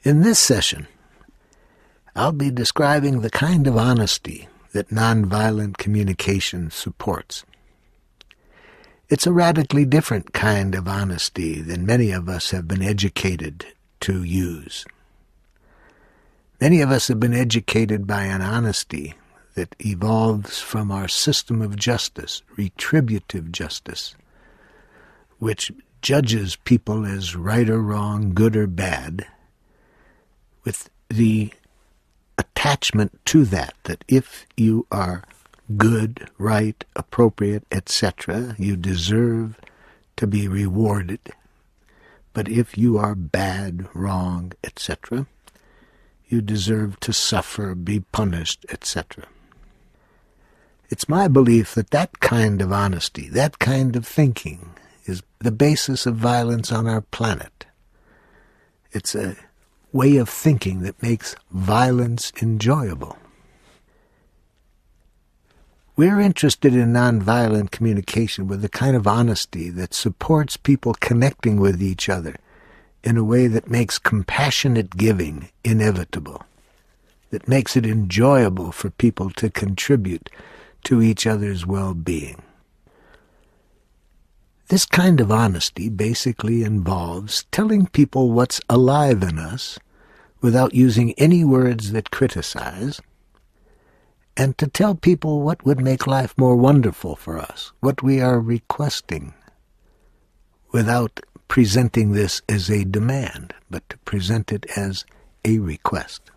In this session, I'll be describing the kind of honesty that nonviolent communication supports. It's a radically different kind of honesty than many of us have been educated to use. Many of us have been educated by an honesty that evolves from our system of justice, retributive justice, which judges people as right or wrong, good or bad, with the attachment to that if you are good, right, appropriate, etc., you deserve to be rewarded. But if you are bad, wrong, etc., you deserve to suffer, be punished, etc. It's my belief that that kind of honesty, that kind of thinking, is the basis of violence on our planet. It's a way of thinking that makes violence enjoyable. We're interested in nonviolent communication with the kind of honesty that supports people connecting with each other in a way that makes compassionate giving inevitable, that makes it enjoyable for people to contribute to each other's well-being. This kind of honesty basically involves telling people what's alive in us without using any words that criticize, and to tell people what would make life more wonderful for us, what we are requesting, without presenting this as a demand, but to present it as a request.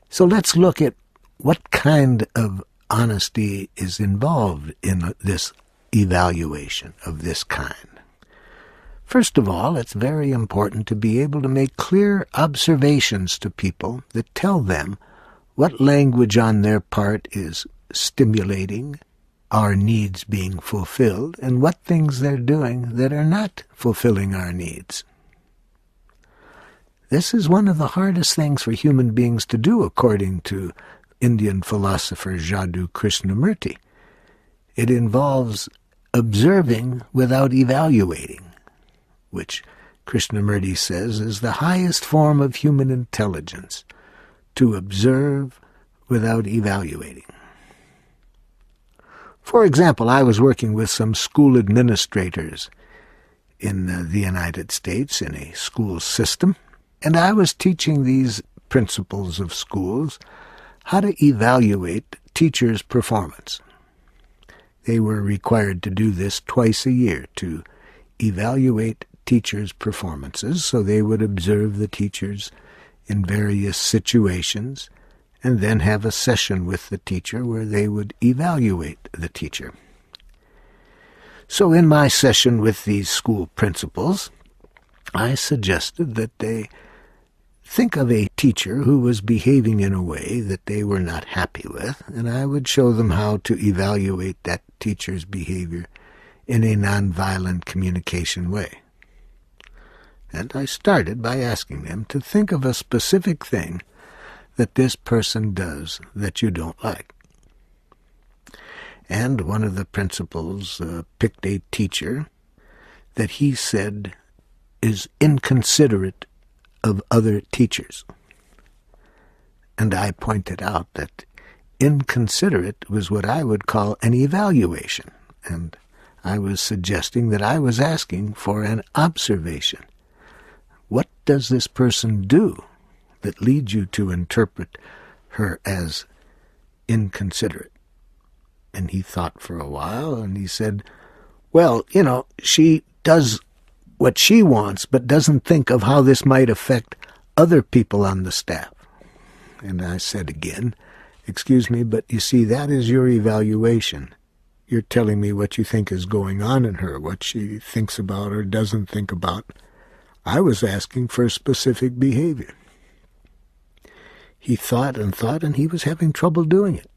So let's look at what kind of honesty is involved in this evaluation of this kind. First of all, it's very important to be able to make clear observations to people that tell them what language on their part is stimulating our needs being fulfilled, and what things they're doing that are not fulfilling our needs. This is one of the hardest things for human beings to do, according to Indian philosopher Jaddu Krishnamurti. It involves observing without evaluating, which Krishnamurti says is the highest form of human intelligence, to observe without evaluating. For example, I was working with some school administrators in the United States in a school system, and I was teaching these principals of schools how to evaluate teachers' performance. They were required to do this twice a year, to evaluate teachers' performances, so they would observe the teachers in various situations, and then have a session with the teacher where they would evaluate the teacher. So in my session with these school principals, I suggested that they think of a teacher who was behaving in a way that they were not happy with, and I would show them how to evaluate that teacher's behavior in a nonviolent communication way. And I started by asking them to think of a specific thing that this person does that you don't like. And one of the principals picked a teacher that he said is inconsiderate of other teachers. And I pointed out that inconsiderate was what I would call an evaluation, and I was suggesting that I was asking for an observation. What does this person do that leads you to interpret her as inconsiderate? And he thought for a while, and he said, well, she does what she wants, but doesn't think of how this might affect other people on the staff. And I said again, excuse me, but you see, that is your evaluation. You're telling me what you think is going on in her, what she thinks about or doesn't think about. I was asking for specific behavior. He thought, and he was having trouble doing it.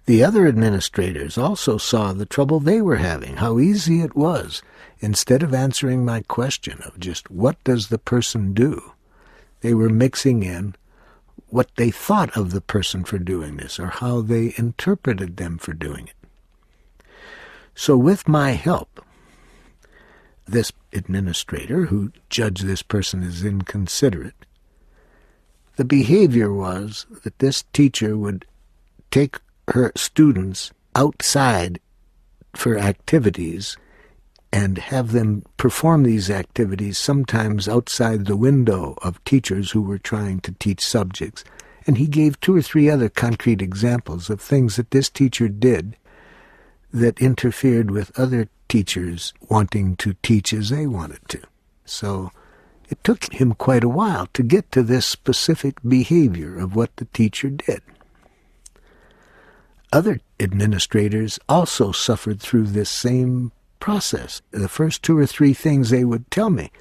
The other administrators also saw the trouble they were having, how easy it was. Instead of answering my question of just what does the person do, they were mixing in what they thought of the person for doing this, or how they interpreted them for doing it. So with my help, this administrator who judged this person as inconsiderate, the behavior was that this teacher would take her students outside for activities and have them perform these activities sometimes outside the window of teachers who were trying to teach subjects. And he gave 2 or 3 other concrete examples of things that this teacher did that interfered with other teachers wanting to teach as they wanted to. So it took him quite a while to get to this specific behavior of what the teacher did. Other administrators also suffered through this same process. The first 2 or 3 things they would tell me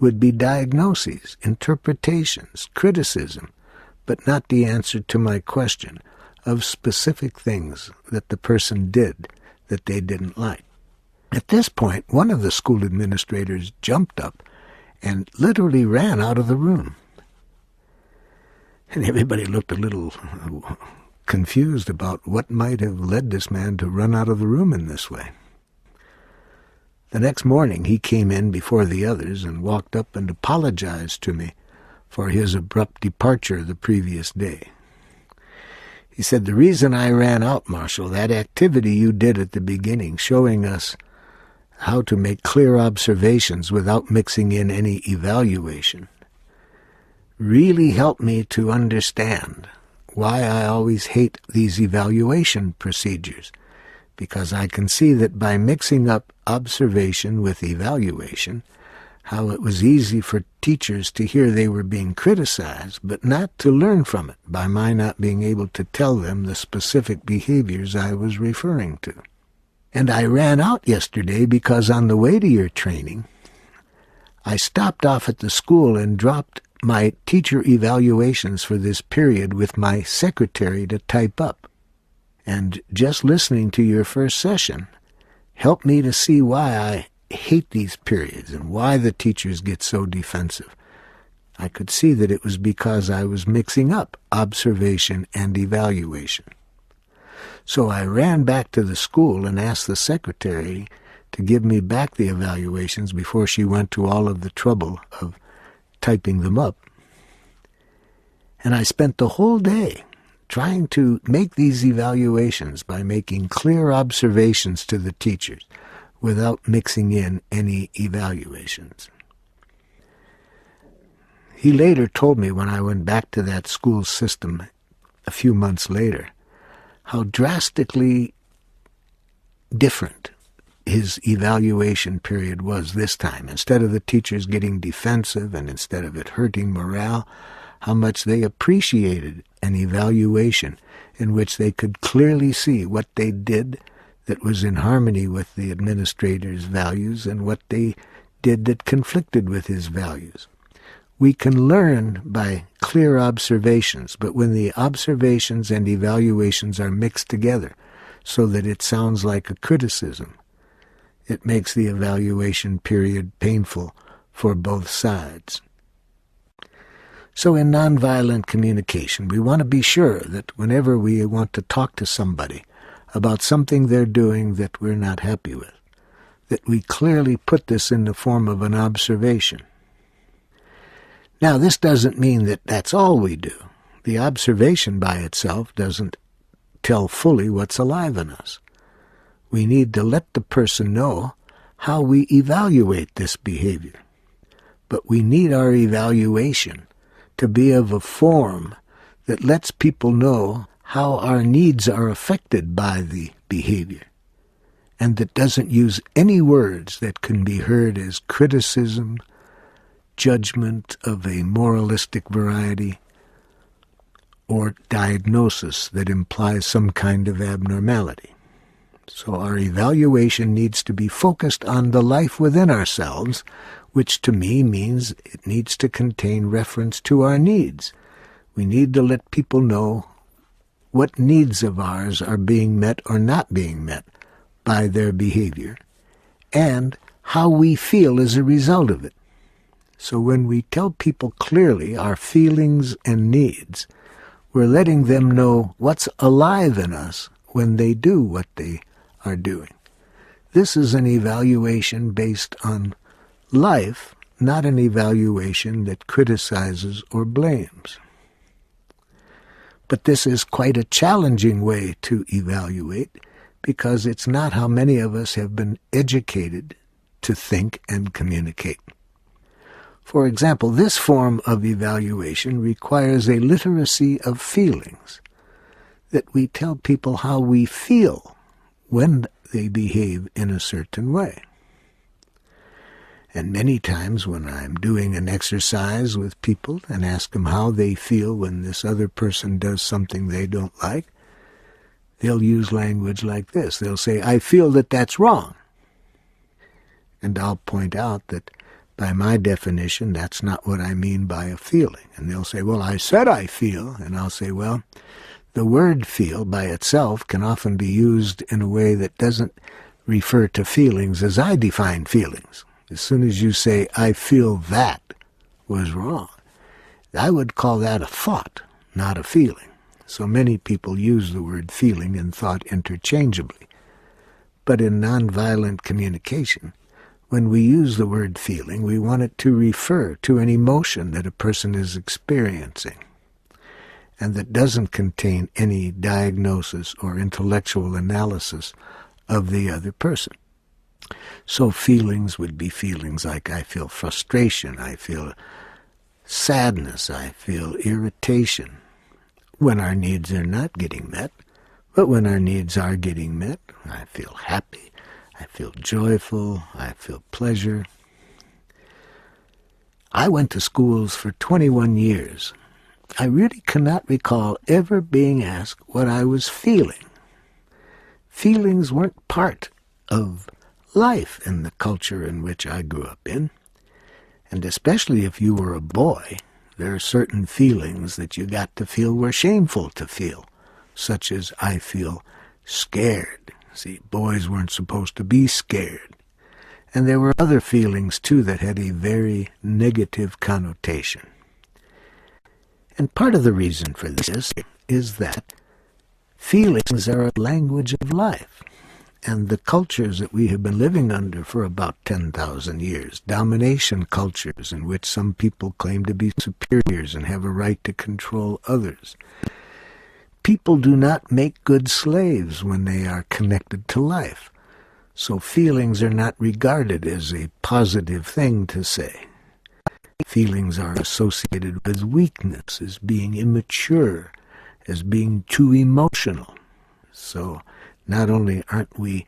would be diagnoses, interpretations, criticism, but not the answer to my question of specific things that the person did that they didn't like. At this point, one of the school administrators jumped up and literally ran out of the room. And everybody looked a little confused about what might have led this man to run out of the room in this way. The next morning he came in before the others and walked up and apologized to me for his abrupt departure the previous day. He said, "The reason I ran out, Marshall, that activity you did at the beginning, showing us how to make clear observations without mixing in any evaluation, really helped me to understand why I always hate these evaluation procedures, because I can see that by mixing up observation with evaluation, how it was easy for teachers to hear they were being criticized, but not to learn from it by my not being able to tell them the specific behaviors I was referring to. And I ran out yesterday because on the way to your training, I stopped off at the school and dropped my teacher evaluations for this period with my secretary to type up. And just listening to your first session helped me to see why I hate these periods and why the teachers get so defensive. I could see that it was because I was mixing up observation and evaluation. So I ran back to the school and asked the secretary to give me back the evaluations before she went to all of the trouble of typing them up. And I spent the whole day trying to make these evaluations by making clear observations to the teachers without mixing in any evaluations. He later told me when I went back to that school system a few months later how drastically different his evaluation period was this time. Instead of the teachers getting defensive and instead of it hurting morale, how much they appreciated an evaluation in which they could clearly see what they did that was in harmony with the administrator's values and what they did that conflicted with his values. We can learn by clear observations, but when the observations and evaluations are mixed together so that it sounds like a criticism, it makes the evaluation period painful for both sides. So in nonviolent communication, we want to be sure that whenever we want to talk to somebody about something they're doing that we're not happy with, that we clearly put this in the form of an observation. Now, this doesn't mean that that's all we do. The observation by itself doesn't tell fully what's alive in us. We need to let the person know how we evaluate this behavior. But we need our evaluation to be of a form that lets people know how our needs are affected by the behavior, and that doesn't use any words that can be heard as criticism, judgment of a moralistic variety, or diagnosis that implies some kind of abnormality. So our evaluation needs to be focused on the life within ourselves, which to me means it needs to contain reference to our needs. We need to let people know what needs of ours are being met or not being met by their behavior, and how we feel as a result of it. So when we tell people clearly our feelings and needs, we're letting them know what's alive in us when they do what they are doing. This is an evaluation based on life, not an evaluation that criticizes or blames. But this is quite a challenging way to evaluate, because it's not how many of us have been educated to think and communicate. For example, this form of evaluation requires a literacy of feelings, that we tell people how we feel when they behave in a certain way. And many times when I'm doing an exercise with people and ask them how they feel when this other person does something they don't like, they'll use language like this. They'll say, "I feel that that's wrong." And I'll point out that by my definition, that's not what I mean by a feeling. And they'll say, "Well, I said I feel." And I'll say, "Well, the word feel by itself can often be used in a way that doesn't refer to feelings as I define feelings. As soon as you say, 'I feel that was wrong,' I would call that a thought, not a feeling." So many people use the word feeling and thought interchangeably. But in nonviolent communication, when we use the word feeling, we want it to refer to an emotion that a person is experiencing, and that doesn't contain any diagnosis or intellectual analysis of the other person. So feelings would be feelings like I feel frustration, I feel sadness, I feel irritation, when our needs are not getting met. But when our needs are getting met, I feel happy, I feel joyful, I feel pleasure. I went to schools for 21 years. I really cannot recall ever being asked what I was feeling. Feelings weren't part of life in the culture in which I grew up in. And especially if you were a boy, there are certain feelings that you got to feel were shameful to feel, such as I feel scared. See, boys weren't supposed to be scared. And there were other feelings, too, that had a very negative connotation. And part of the reason for this is that feelings are a language of life. And the cultures that we have been living under for about 10,000 years, domination cultures in which some people claim to be superiors and have a right to control others. People do not make good slaves when they are connected to life. So feelings are not regarded as a positive thing to say. Feelings are associated with weakness, as being immature, as being too emotional. So not only aren't we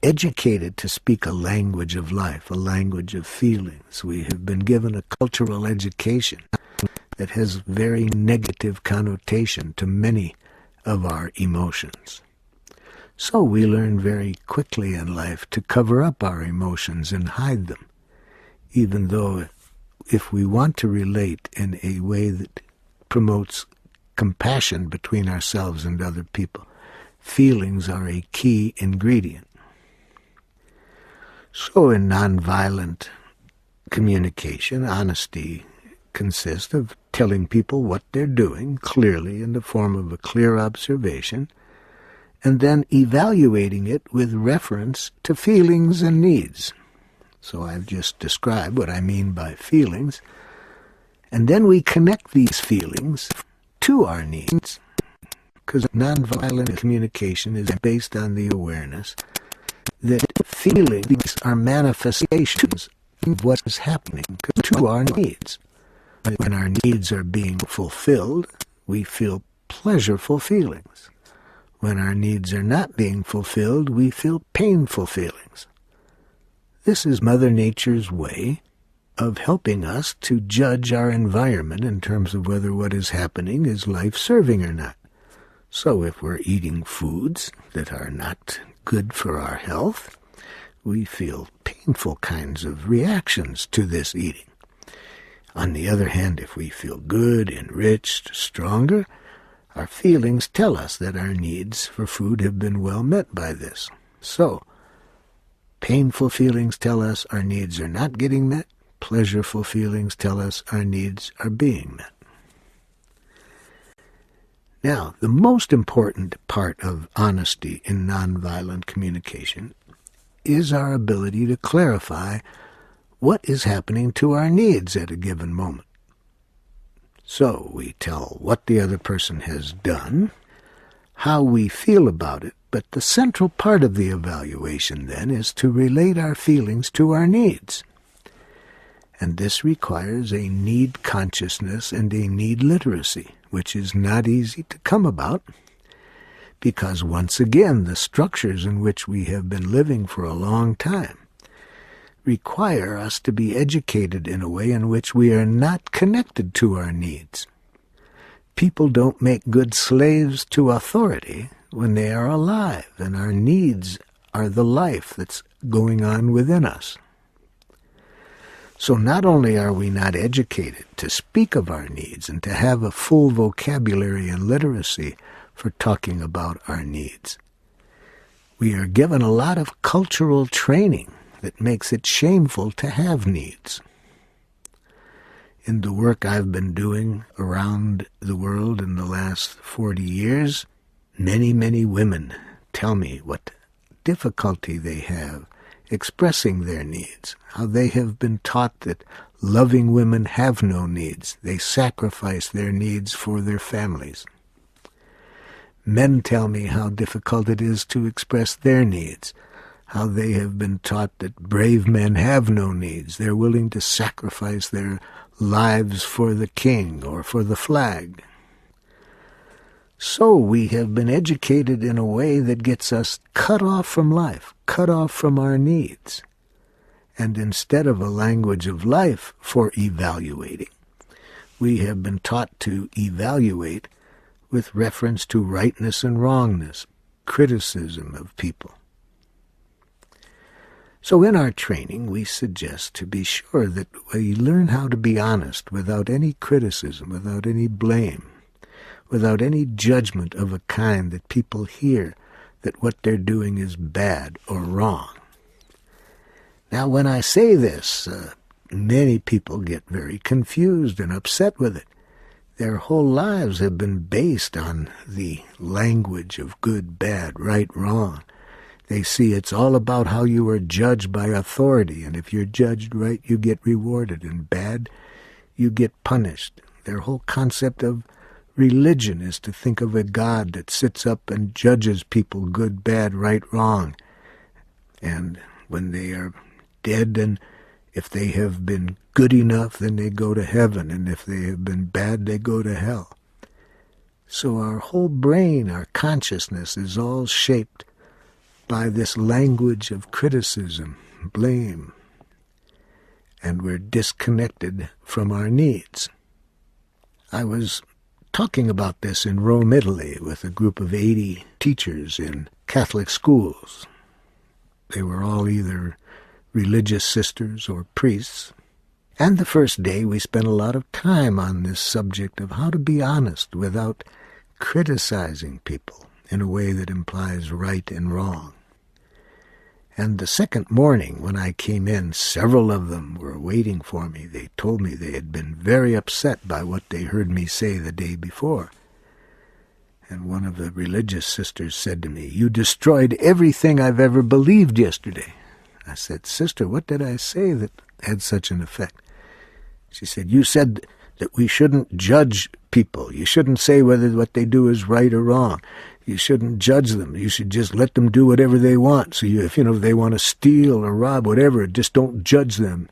educated to speak a language of life, a language of feelings, we have been given a cultural education that has very negative connotation to many of our emotions. So we learn very quickly in life to cover up our emotions and hide them, even though if we want to relate in a way that promotes compassion between ourselves and other people, feelings are a key ingredient. So in nonviolent communication, honesty consists of telling people what they're doing clearly in the form of a clear observation, and then evaluating it with reference to feelings and needs. So I've just described what I mean by feelings, and then we connect these feelings to our needs, because nonviolent communication is based on the awareness that feelings are manifestations of what is happening to our needs. When our needs are being fulfilled, we feel pleasureful feelings. When our needs are not being fulfilled, we feel painful feelings. This is Mother Nature's way of helping us to judge our environment in terms of whether what is happening is life-serving or not. So if we're eating foods that are not good for our health, we feel painful kinds of reactions to this eating. On the other hand, if we feel good, enriched, stronger, our feelings tell us that our needs for food have been well met by this. So, painful feelings tell us our needs are not getting met. Pleasureful feelings tell us our needs are being met. Now, the most important part of honesty in nonviolent communication is our ability to clarify what is happening to our needs at a given moment. So we tell what the other person has done, how we feel about it, but the central part of the evaluation then is to relate our feelings to our needs. And this requires a need consciousness and a need literacy, which is not easy to come about, because once again the structures in which we have been living for a long time require us to be educated in a way in which we are not connected to our needs. People don't make good slaves to authority when they are alive, and our needs are the life that's going on within us. So not only are we not educated to speak of our needs and to have a full vocabulary and literacy for talking about our needs, we are given a lot of cultural training that makes it shameful to have needs. In the work I've been doing around the world in the last 40 years, many, many women tell me what difficulty they have expressing their needs, how they have been taught that loving women have no needs. They sacrifice their needs for their families. Men tell me how difficult it is to express their needs, how they have been taught that brave men have no needs. They're willing to sacrifice their lives for the king or for the flag. So we have been educated in a way that gets us cut off from life, cut off from our needs. And instead of a language of life for evaluating, we have been taught to evaluate with reference to rightness and wrongness, criticism of people. So in our training, we suggest to be sure that we learn how to be honest without any criticism, without any blame, without any judgment of a kind that people hear that what they're doing is bad or wrong. Now, when I say this, many people get very confused and upset with it. Their whole lives have been based on the language of good, bad, right, wrong. They see it's all about how you are judged by authority, and if you're judged right, you get rewarded, and bad, you get punished. Their whole concept of religion is to think of a God that sits up and judges people good, bad, right, wrong. And when they are dead, and if they have been good enough, then they go to heaven, and if they have been bad, they go to hell. So our whole brain, our consciousness is all shaped by this language of criticism, blame, and we're disconnected from our needs. I was talking about this in Rome, Italy, with a group of 80 teachers in Catholic schools. They were all either religious sisters or priests. And the first day we spent a lot of time on this subject of how to be honest without criticizing people in a way that implies right and wrong. And the second morning when I came in, several of them were waiting for me. They told me they had been very upset by what they heard me say the day before. And one of the religious sisters said to me, "You destroyed everything I've ever believed yesterday." I said, "Sister, what did I say that had such an effect?" She said, "You said that we shouldn't judge people. You shouldn't say whether what they do is right or wrong. You shouldn't judge them. You should just let them do whatever they want. So if they want to steal or rob, whatever, just don't judge them."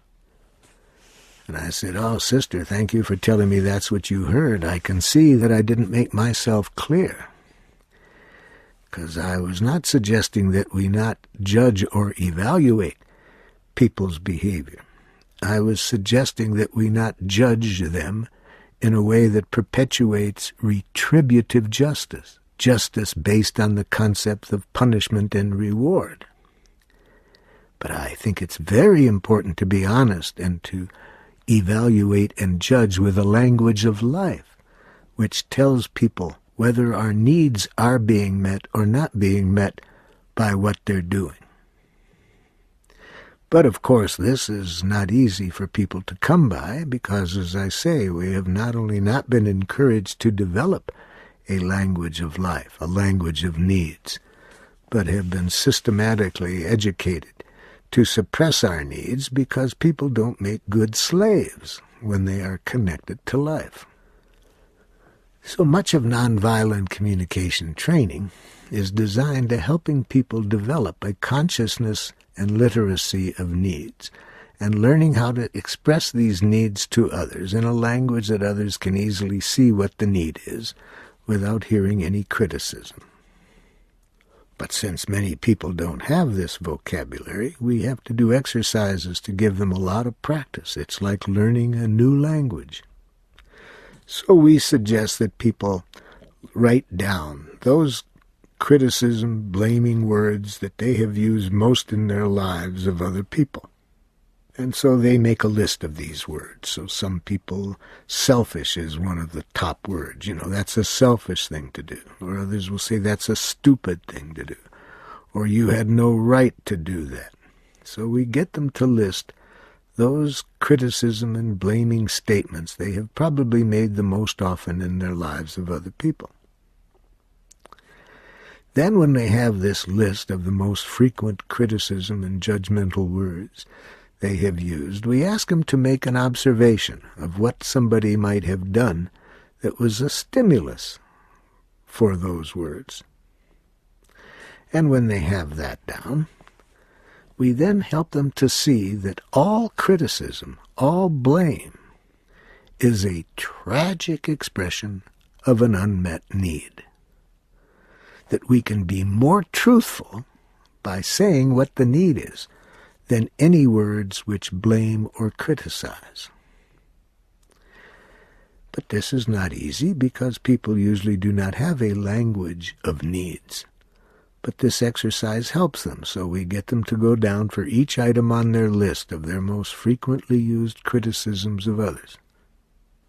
And I said, "Oh, sister, thank you for telling me that's what you heard. I can see that I didn't make myself clear. Because I was not suggesting that we not judge or evaluate people's behavior. I was suggesting that we not judge them in a way that perpetuates retributive justice, justice based on the concept of punishment and reward. But I think it's very important to be honest and to evaluate and judge with a language of life, which tells people whether our needs are being met or not being met by what they're doing. But of course, this is not easy for people to come by because, as I say, we have not only not been encouraged to develop a language of life, a language of needs, but have been systematically educated to suppress our needs because people don't make good slaves when they are connected to life. So much of nonviolent communication training is designed to helping people develop a consciousness and literacy of needs, and learning how to express these needs to others in a language that others can easily see what the need is without hearing any criticism. But since many people don't have this vocabulary, we have to do exercises to give them a lot of practice. It's like learning a new language. So we suggest that people write down those criticism, blaming words that they have used most in their lives of other people. And so they make a list of these words. So some people, selfish is one of the top words. That's a selfish thing to do. Or others will say that's a stupid thing to do. Or you had no right to do that. So we get them to list those criticism and blaming statements they have probably made the most often in their lives of other people. Then when they have this list of the most frequent criticism and judgmental words they have used, we ask them to make an observation of what somebody might have done that was a stimulus for those words. And when they have that down, we then help them to see that all criticism, all blame, is a tragic expression of an unmet need. That we can be more truthful by saying what the need is than any words which blame or criticize. But this is not easy because people usually do not have a language of needs. But this exercise helps them, so we get them to go down for each item on their list of their most frequently used criticisms of others.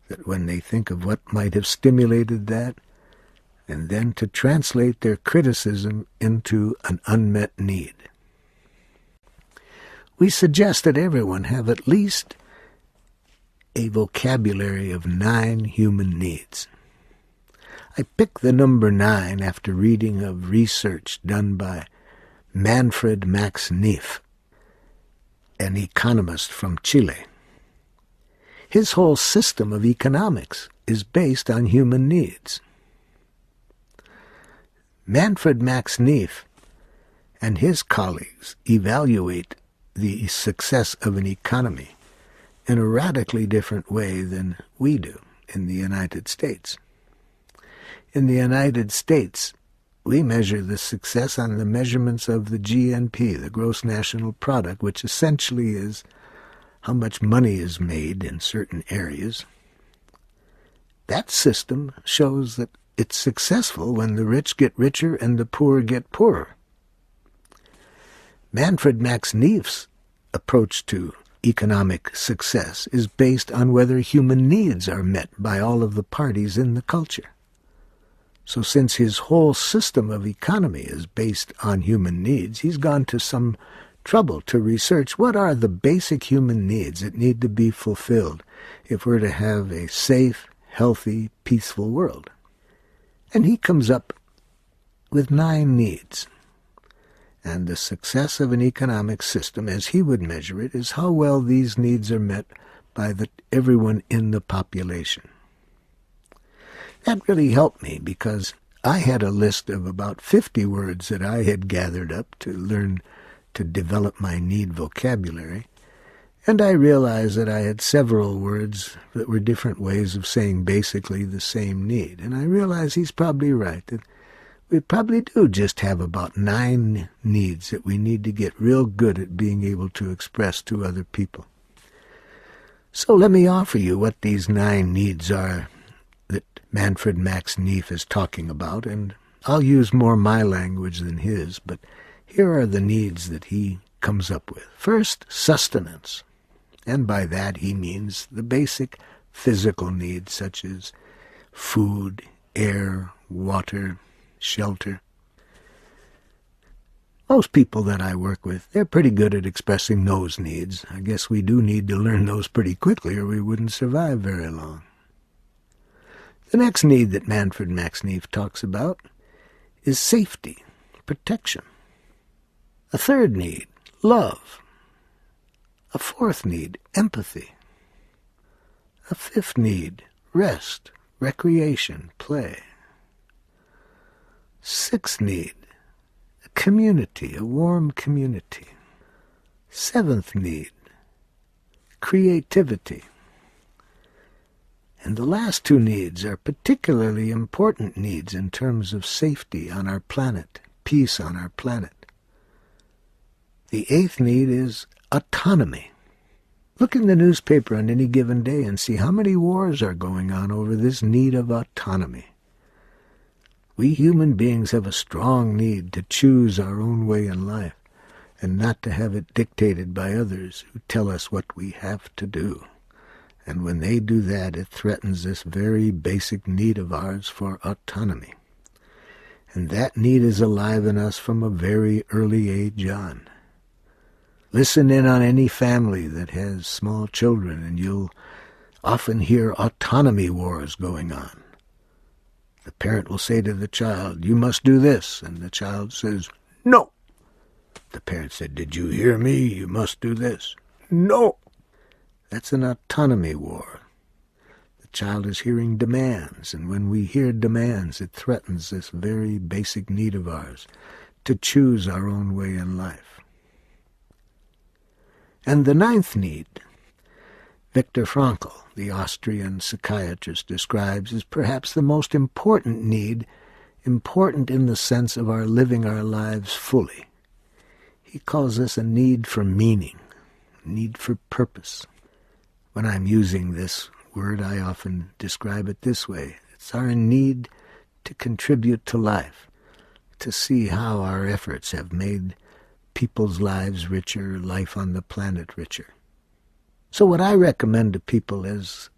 That when they think of what might have stimulated that, and then to translate their criticism into an unmet need. We suggest that everyone have at least a vocabulary of 9 human needs. I picked the number 9 after reading of research done by Manfred Max Neef, an economist from Chile. His whole system of economics is based on human needs. Manfred Max Neef and his colleagues evaluate the success of an economy in a radically different way than we do in the United States. In the United States, we measure the success on the measurements of the GNP, the gross national product, which essentially is how much money is made in certain areas. That system shows that it's successful when the rich get richer and the poor get poorer. Manfred Max Neef's approach to economic success is based on whether human needs are met by all of the parties in the culture. So since his whole system of economy is based on human needs, he's gone to some trouble to research what are the basic human needs that need to be fulfilled if we're to have a safe, healthy, peaceful world. And he comes up with 9 needs. And the success of an economic system, as he would measure it, is how well these needs are met by everyone in the population. That really helped me because I had a list of about 50 words that I had gathered up to learn to develop my need vocabulary, and I realized that I had several words that were different ways of saying basically the same need. And I realized he's probably right, that we probably do just have about 9 needs that we need to get real good at being able to express to other people. So let me offer you what these 9 needs are that Manfred Max Neef is talking about, and I'll use more my language than his, but here are the needs that he comes up with. First, sustenance, and by that he means the basic physical needs such as food, air, water, shelter. Most people that I work with, they're pretty good at expressing those needs. I guess we do need to learn those pretty quickly or we wouldn't survive very long. The next need that Manfred Max Neef talks about is safety, protection. A third need, love, A fourth need, empathy. A fifth need, rest, recreation, play. Sixth need, a community, a warm community. Seventh need, creativity. And the last two needs are particularly important needs in terms of safety on our planet, peace on our planet. The eighth need is autonomy. Look in the newspaper on any given day and see how many wars are going on over this need of autonomy. We human beings have a strong need to choose our own way in life and not to have it dictated by others who tell us what we have to do. And when they do that, it threatens this very basic need of ours for autonomy. And that need is alive in us from a very early age on. Listen in on any family that has small children, and you'll often hear autonomy wars going on. The parent will say to the child, "You must do this," and the child says, "No." The parent said, "Did you hear me? You must do this." "No." That's an autonomy war. The child is hearing demands, and when we hear demands, it threatens this very basic need of ours to choose our own way in life. And the ninth need, Viktor Frankl, the Austrian psychiatrist, describes as perhaps the most important need, important in the sense of our living our lives fully. He calls this a need for meaning, a need for purpose. When I'm using this word, I often describe it this way. It's our need to contribute to life, to see how our efforts have made people's lives richer, life on the planet richer. So what I recommend to people is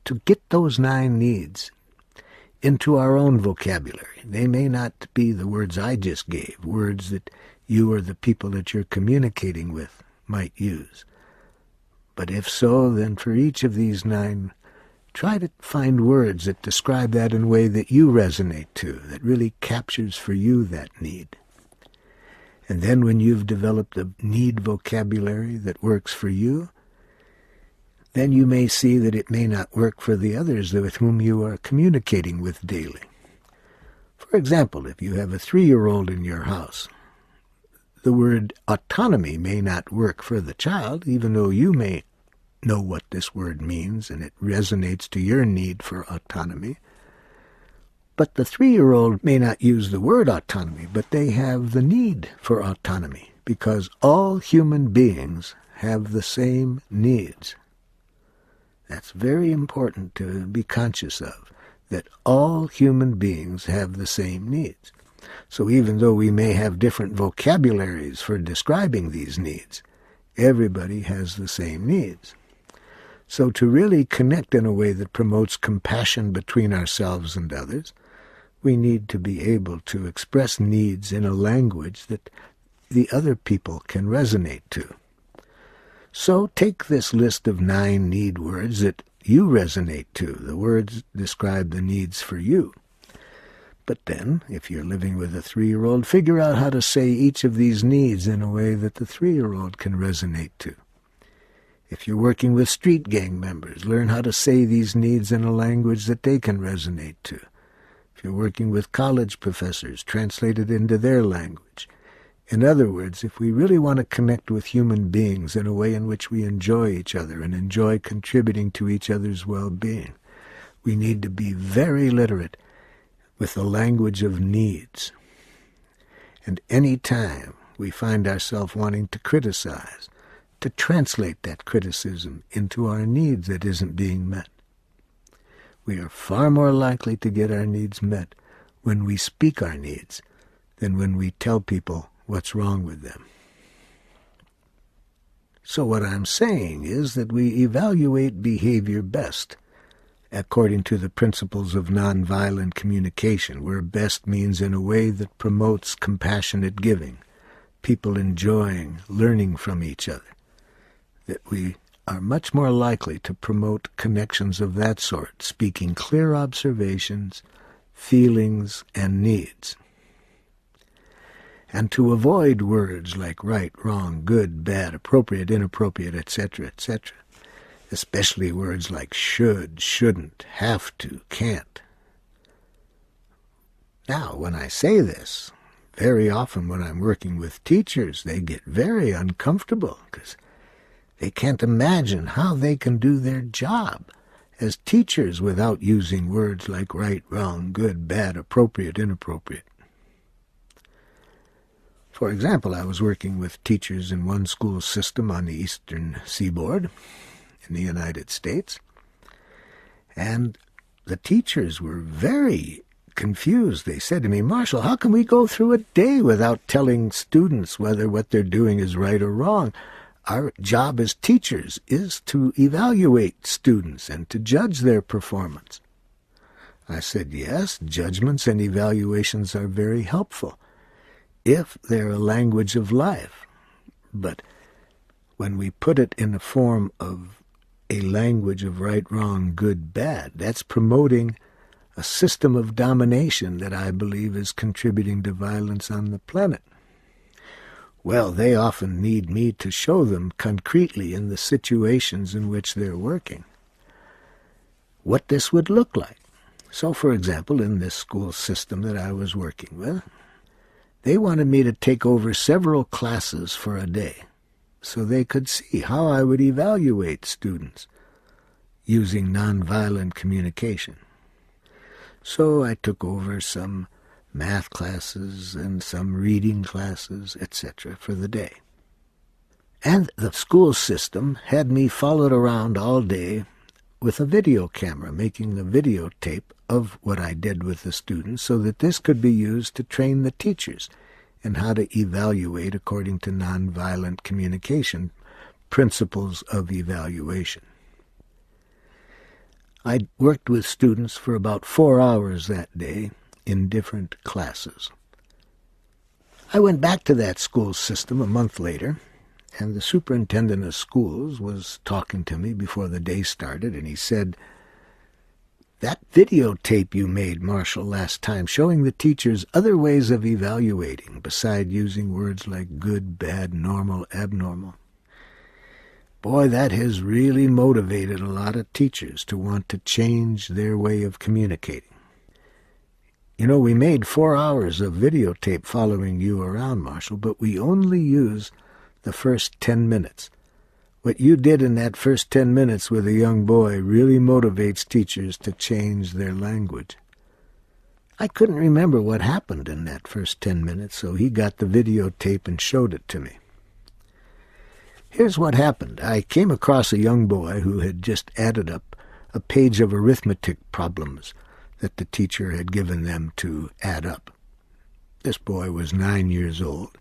to get those 9 needs into our own vocabulary. They may not be the words I just gave, words that you or the people that you're communicating with might use. But if so, then for each of these 9, try to find words that describe that in a way that you resonate to, that really captures for you that need. And then when you've developed a need vocabulary that works for you, then you may see that it may not work for the others with whom you are communicating with daily. For example, if you have a 3-year-old in your house, the word autonomy may not work for the child, even though you may know what this word means and it resonates to your need for autonomy. But the 3-year-old may not use the word autonomy, but they have the need for autonomy because all human beings have the same needs. That's very important to be conscious of, that all human beings have the same needs. So even though we may have different vocabularies for describing these needs, everybody has the same needs. So to really connect in a way that promotes compassion between ourselves and others, we need to be able to express needs in a language that the other people can resonate to. So take this list of 9 need words that you resonate to. The words describe the needs for you. But then, if you're living with a 3-year-old, figure out how to say each of these needs in a way that the 3-year-old can resonate to. If you're working with street gang members, learn how to say these needs in a language that they can resonate to. If you're working with college professors, translate it into their language. In other words, if we really want to connect with human beings in a way in which we enjoy each other and enjoy contributing to each other's well-being, we need to be very literate with the language of needs. And any time we find ourselves wanting to criticize, to translate that criticism into our needs that isn't being met. We are far more likely to get our needs met when we speak our needs than when we tell people what's wrong with them. So what I'm saying is that we evaluate behavior best according to the principles of nonviolent communication, where best means in a way that promotes compassionate giving, people enjoying, learning from each other, that we are much more likely to promote connections of that sort, speaking clear observations, feelings, and needs. and to avoid words like right, wrong, good, bad, appropriate, inappropriate, etc., etc., especially words like should, shouldn't, have to, can't. Now, when I say this, very often when I'm working with teachers, they get very uncomfortable because they can't imagine how they can do their job as teachers without using words like right, wrong, good, bad, appropriate, inappropriate. For example, I was working with teachers in one school system on the eastern seaboard in the United States, and the teachers were very confused. They said to me, "Marshall, how can we go through a day without telling students whether what they're doing is right or wrong? Our job as teachers is to evaluate students and to judge their performance." I said, yes, judgments and evaluations are very helpful if they're a language of life. But when we put it in the form of a language of right, wrong, good, bad, that's promoting a system of domination that I believe is contributing to violence on the planet. Well, they often need me to show them concretely in the situations in which they're working what this would look like. So, for example, in this school system that I was working with, they wanted me to take over several classes for a day so they could see how I would evaluate students using nonviolent communication. So I took over some math classes and some reading classes, etc., for the day. And the school system had me followed around all day with a video camera, making a videotape of what I did with the students so that this could be used to train the teachers in how to evaluate according to nonviolent communication principles of evaluation. I worked with students for about 4 hours that day in different classes. I went back to that school system a month later, and the superintendent of schools was talking to me before the day started, and he said, "That videotape you made, Marshall, last time, showing the teachers other ways of evaluating beside using words like good, bad, normal, abnormal. Boy, that has really motivated a lot of teachers to want to change their way of communicating. You know, we made 4 hours of videotape following you around, Marshall, but we only use the first 10 minutes. What you did in that first 10 minutes with a young boy really motivates teachers to change their language." I couldn't remember what happened in that first 10 minutes, so he got the videotape and showed it to me. Here's what happened. I came across a young boy who had just added up a page of arithmetic problems that the teacher had given them to add up. This boy was 9 years old.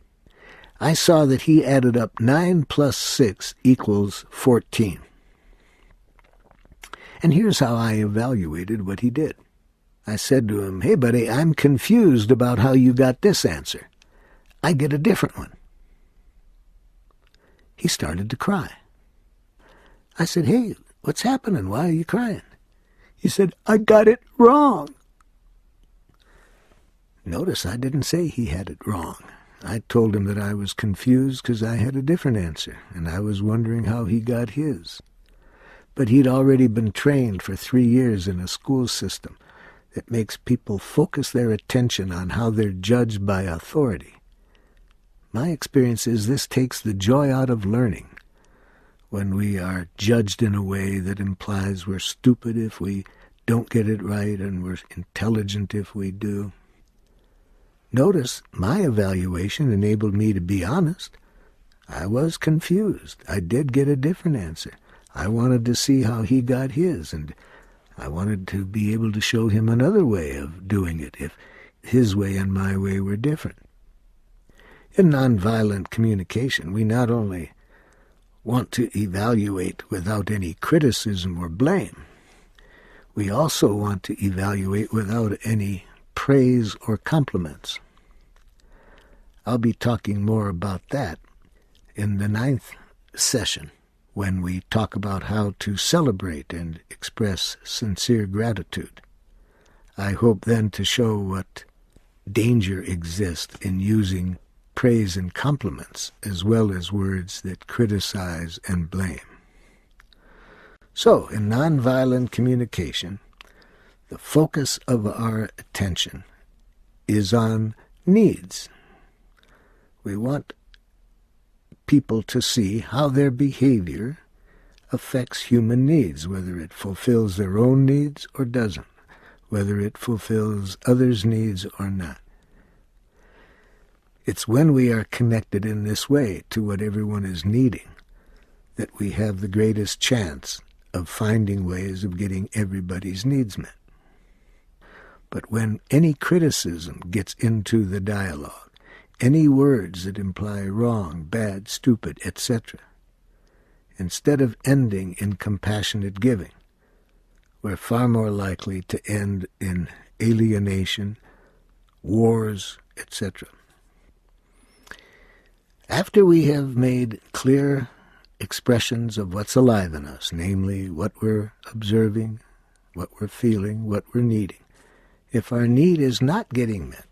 I saw that he added up 9 plus 6 equals 14. And here's how I evaluated what he did. I said to him, "Hey, buddy, I'm confused about how you got this answer. I get a different one." He started to cry. I said, "Hey, what's happening? Why are you crying?" He said, "I got it wrong." Notice I didn't say he had it wrong. I told him that I was confused because I had a different answer, and I was wondering how he got his. But he'd already been trained for 3 years in a school system that makes people focus their attention on how they're judged by authority. My experience is this takes the joy out of learning when we are judged in a way that implies we're stupid if we don't get it right and we're intelligent if we do. Notice my evaluation enabled me to be honest. I was confused. I did get a different answer. I wanted to see how he got his, and I wanted to be able to show him another way of doing it if his way and my way were different. In nonviolent communication, we not only want to evaluate without any criticism or blame, we also want to evaluate without any praise or compliments. I'll be talking more about that in the 9th session when we talk about how to celebrate and express sincere gratitude. I hope then to show what danger exists in using praise and compliments, as well as words that criticize and blame. So, in nonviolent communication, the focus of our attention is on needs. We want people to see how their behavior affects human needs, whether it fulfills their own needs or doesn't, whether it fulfills others' needs or not. It's when we are connected in this way to what everyone is needing that we have the greatest chance of finding ways of getting everybody's needs met. But when any criticism gets into the dialogue, any words that imply wrong, bad, stupid, etc., instead of ending in compassionate giving, we're far more likely to end in alienation, wars, etc. After we have made clear expressions of what's alive in us, namely what we're observing, what we're feeling, what we're needing, if our need is not getting met,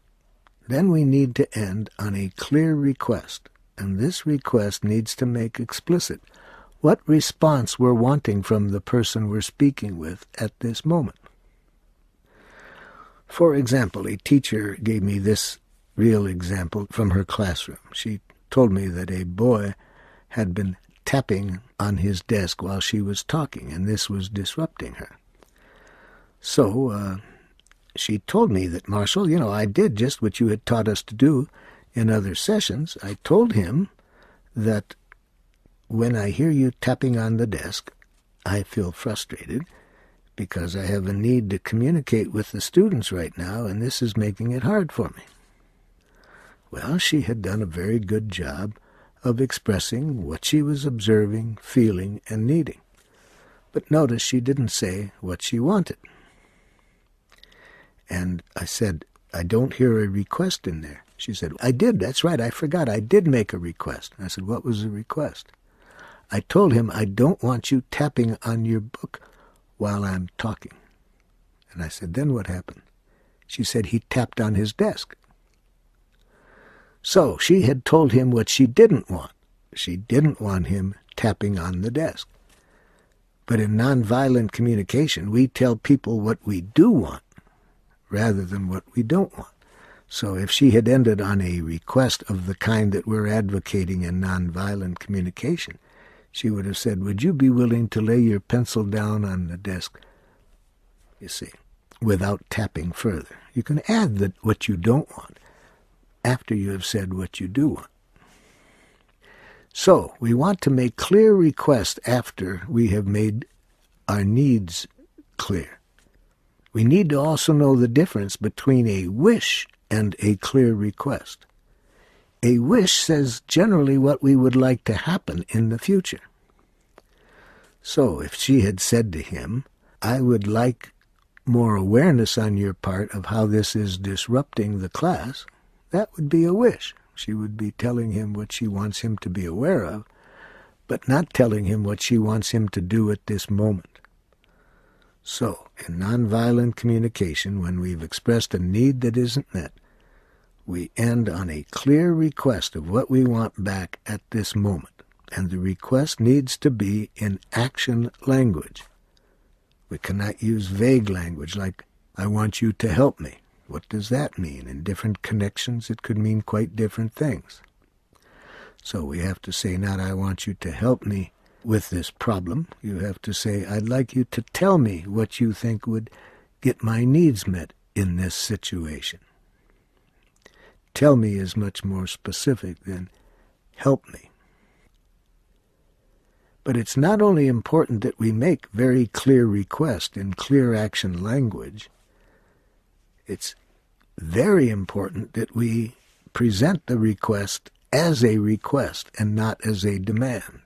then we need to end on a clear request, and this request needs to make explicit what response we're wanting from the person we're speaking with at this moment. For example, a teacher gave me this real example from her classroom. She told me that a boy had been tapping on his desk while she was talking, and this was disrupting her. So she told me that, Marshall, I did just what you had taught us to do in other sessions. I told him that when I hear you tapping on the desk, I feel frustrated because I have a need to communicate with the students right now, and this is making it hard for me. Well, she had done a very good job of expressing what she was observing, feeling, and needing. But notice she didn't say what she wanted. And I said, I don't hear a request in there. She said, I did, that's right, I forgot, I did make a request. I said, what was the request? I told him, I don't want you tapping on your book while I'm talking. And I said, then what happened? She said, he tapped on his desk. So she had told him what she didn't want. She didn't want him tapping on the desk. But in nonviolent communication, we tell people what we do want rather than what we don't want. So if she had ended on a request of the kind that we're advocating in nonviolent communication, she would have said, would you be willing to lay your pencil down on the desk, you see, without tapping further. You can add what you don't want after you have said what you do want. So we want to make clear requests after we have made our needs clear. We need to also know the difference between a wish and a clear request. A wish says generally what we would like to happen in the future. So if she had said to him, I would like more awareness on your part of how this is disrupting the class, that would be a wish. She would be telling him what she wants him to be aware of, but not telling him what she wants him to do at this moment. So, in nonviolent communication, when we've expressed a need that isn't met, we end on a clear request of what we want back at this moment, and the request needs to be in action language. We cannot use vague language like, I want you to help me. What does that mean? In different connections, it could mean quite different things. So we have to say, not I want you to help me with this problem. You have to say, I'd like you to tell me what you think would get my needs met in this situation. Tell me is much more specific than help me. But it's not only important that we make very clear request in clear action language, it's very important that we present the request as a request and not as a demand.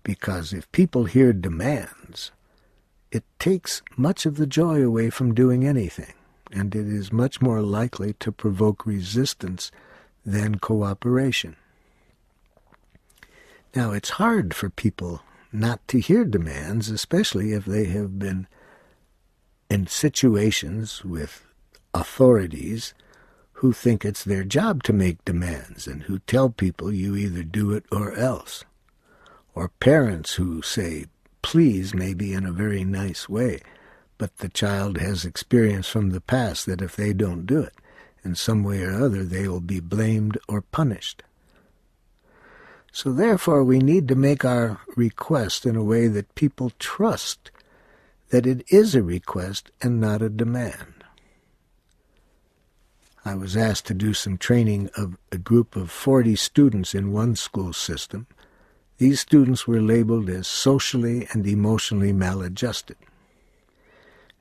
Because if people hear demands, it takes much of the joy away from doing anything, and it is much more likely to provoke resistance than cooperation. Now, it's hard for people not to hear demands, especially if they have been in situations with authorities who think it's their job to make demands and who tell people you either do it or else. Or parents who say, please, maybe in a very nice way, but the child has experience from the past that if they don't do it, in some way or other, they will be blamed or punished. So therefore, we need to make our request in a way that people trust that it is a request and not a demand. I was asked to do some training of a group of 40 students in one school system. These students were labeled as socially and emotionally maladjusted.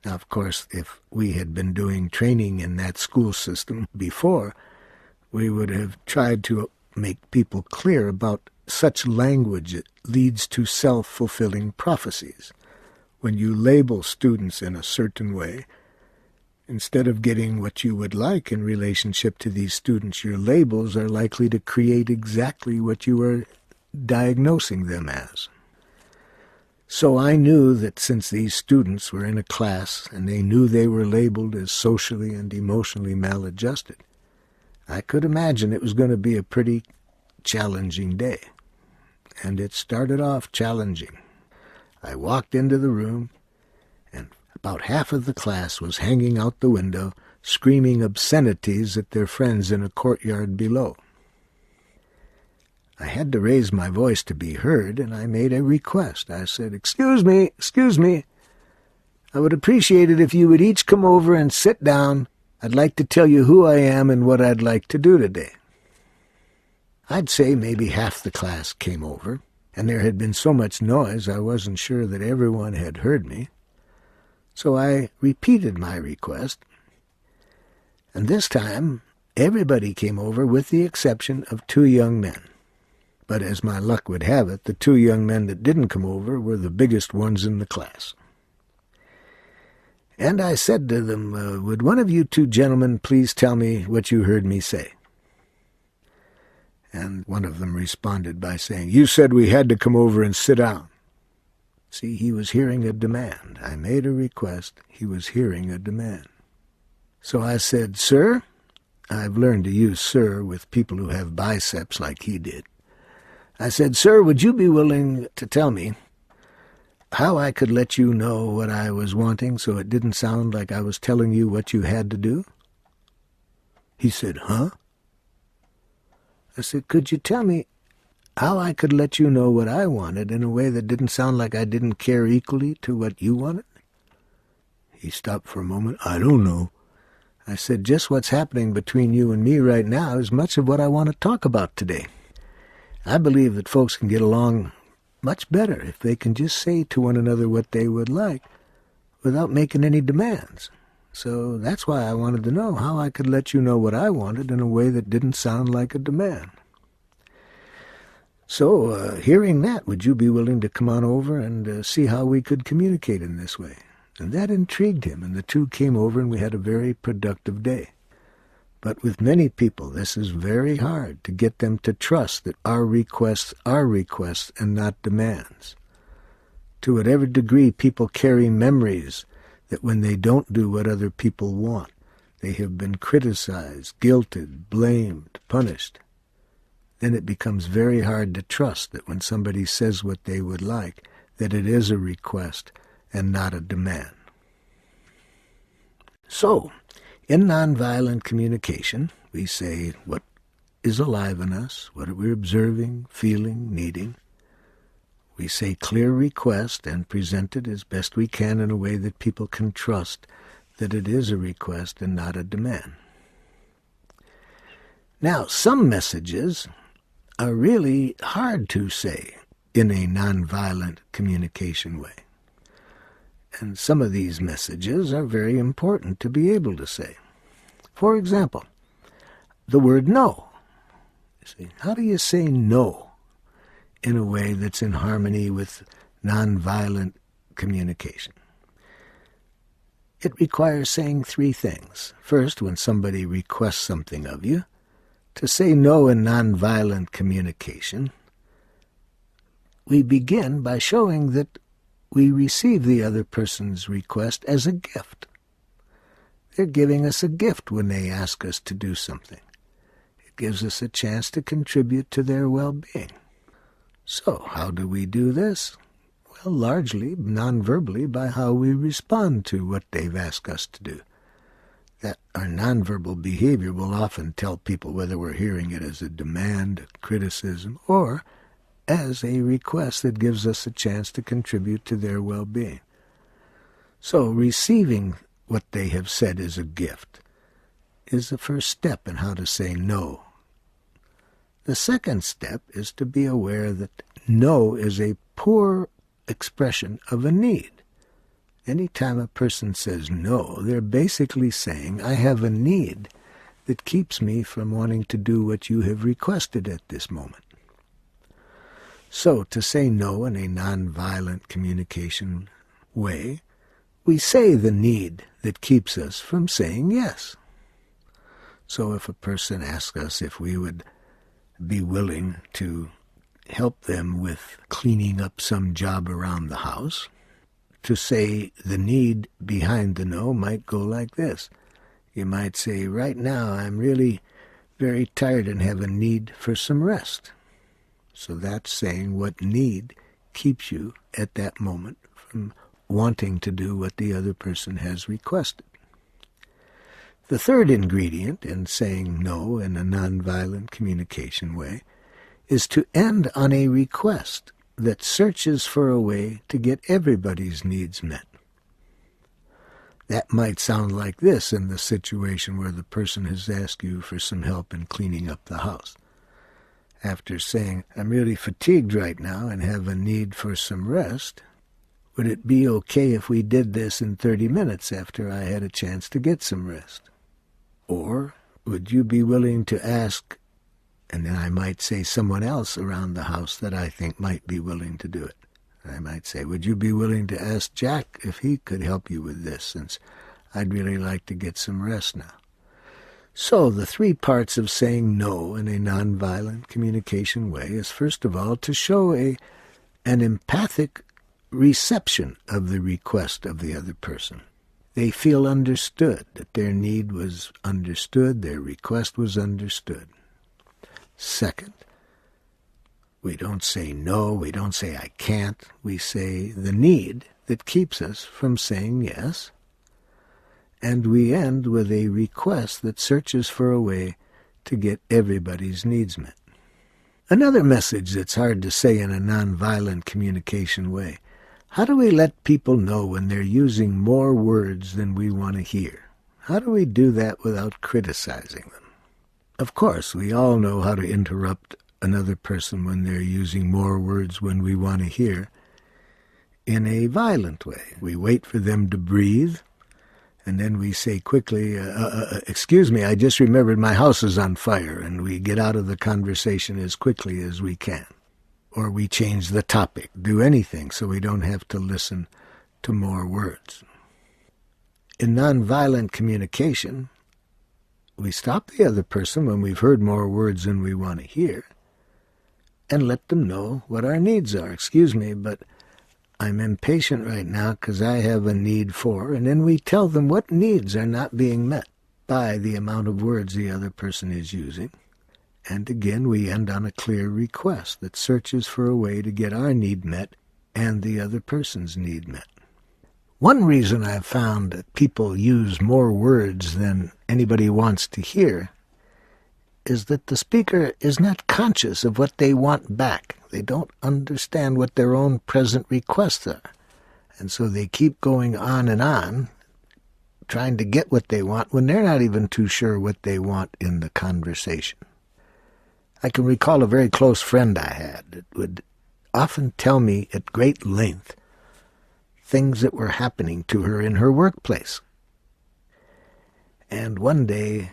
Now, of course, if we had been doing training in that school system before, we would have tried to make people clear about such language. It leads to self-fulfilling prophecies. When you label students in a certain way, instead of getting what you would like in relationship to these students, your labels are likely to create exactly what you are diagnosing them as. So I knew that since these students were in a class and they knew they were labeled as socially and emotionally maladjusted, I could imagine it was going to be a pretty challenging day. And it started off challenging. I walked into the room, and about half of the class was hanging out the window, screaming obscenities at their friends in a courtyard below. I had to raise my voice to be heard, and I made a request. I said, excuse me, I would appreciate it if you would each come over and sit down. I'd like to tell you who I am and what I'd like to do today. I'd say maybe half the class came over, and there had been so much noise I wasn't sure that everyone had heard me. So I repeated my request, and this time everybody came over with the exception of 2 young men. But as my luck would have it, the 2 young men that didn't come over were the biggest ones in the class. And I said to them, would one of you 2 gentlemen please tell me what you heard me say? And one of them responded by saying, you said we had to come over and sit down. See, he was hearing a demand. I made a request. He was hearing a demand. So I said, sir, I've learned to use sir with people who have biceps like he did. I said, sir, would you be willing to tell me how I could let you know what I was wanting so it didn't sound like I was telling you what you had to do? He said, huh? I said, could you tell me how I could let you know what I wanted in a way that didn't sound like I didn't care equally to what you wanted? He stopped for a moment. I don't know. I said, just what's happening between you and me right now is much of what I want to talk about today. I believe that folks can get along much better if they can just say to one another what they would like without making any demands. So that's why I wanted to know how I could let you know what I wanted in a way that didn't sound like a demand. So, hearing that, would you be willing to come on over and see how we could communicate in this way? And that intrigued him, and the 2 came over, and we had a very productive day. But with many people, this is very hard to get them to trust that our requests are requests and not demands. To whatever degree people carry memories that when they don't do what other people want, they have been criticized, guilted, blamed, punished, then it becomes very hard to trust that when somebody says what they would like, that it is a request and not a demand. So, in nonviolent communication, we say what is alive in us, what we're observing, feeling, needing. We say clear request and present it as best we can in a way that people can trust that it is a request and not a demand. Now, some messages are really hard to say in a nonviolent communication way. And some of these messages are very important to be able to say. For example, the word no. See, how do you say no in a way that's in harmony with nonviolent communication? It requires saying 3 things. First, when somebody requests something of you, to say no in nonviolent communication, we begin by showing that we receive the other person's request as a gift. They're giving us a gift when they ask us to do something. It gives us a chance to contribute to their well-being. So how do we do this? Well, largely non-verbally by how we respond to what they've asked us to do. That our nonverbal behavior will often tell people whether we're hearing it as a demand, a criticism, or as a request that gives us a chance to contribute to their well-being. So receiving what they have said is a gift is the first step in how to say no. The second step is to be aware that no is a poor expression of a need. Anytime a person says no, they're basically saying, I have a need that keeps me from wanting to do what you have requested at this moment. So, to say no in a nonviolent communication way, we say the need that keeps us from saying yes. So if a person asks us if we would be willing to help them with cleaning up some job around the house, to say the need behind the no might go like this. You might say, right now I'm really very tired and have a need for some rest. So that's saying what need keeps you at that moment from wanting to do what the other person has requested. The third ingredient in saying no in a nonviolent communication way is to end on a request that searches for a way to get everybody's needs met. That might sound like this in the situation where the person has asked you for some help in cleaning up the house. After saying, I'm really fatigued right now and have a need for some rest, would it be okay if we did this in 30 minutes after I had a chance to get some rest? Or would you be willing to ask, and then I might say someone else around the house that I think might be willing to do it. I might say, would you be willing to ask Jack if he could help you with this, since I'd really like to get some rest now? So the three parts of saying no in a nonviolent communication way is, first of all, to show an empathic reception of the request of the other person. They feel understood, that their need was understood, their request was understood. Second, we don't say no, we don't say I can't, we say the need that keeps us from saying yes, and we end with a request that searches for a way to get everybody's needs met. Another message that's hard to say in a nonviolent communication way: how do we let people know when they're using more words than we want to hear? How do we do that without criticizing them? Of course, we all know how to interrupt another person when they're using more words when we want to hear in a violent way. We wait for them to breathe, and then we say quickly, excuse me, I just remembered my house is on fire, and we get out of the conversation as quickly as we can. Or we change the topic, do anything so we don't have to listen to more words. In nonviolent communication, we stop the other person when we've heard more words than we want to hear and let them know what our needs are. Excuse me, but I'm impatient right now because I have a need for, and then we tell them what needs are not being met by the amount of words the other person is using. And again, we end on a clear request that searches for a way to get our need met and the other person's need met. One reason I've found that people use more words than anybody wants to hear is that the speaker is not conscious of what they want back. They don't understand what their own present requests are. And so they keep going on, trying to get what they want when they're not even too sure what they want in the conversation. I can recall a very close friend I had that would often tell me at great length things that were happening to her in her workplace. And one day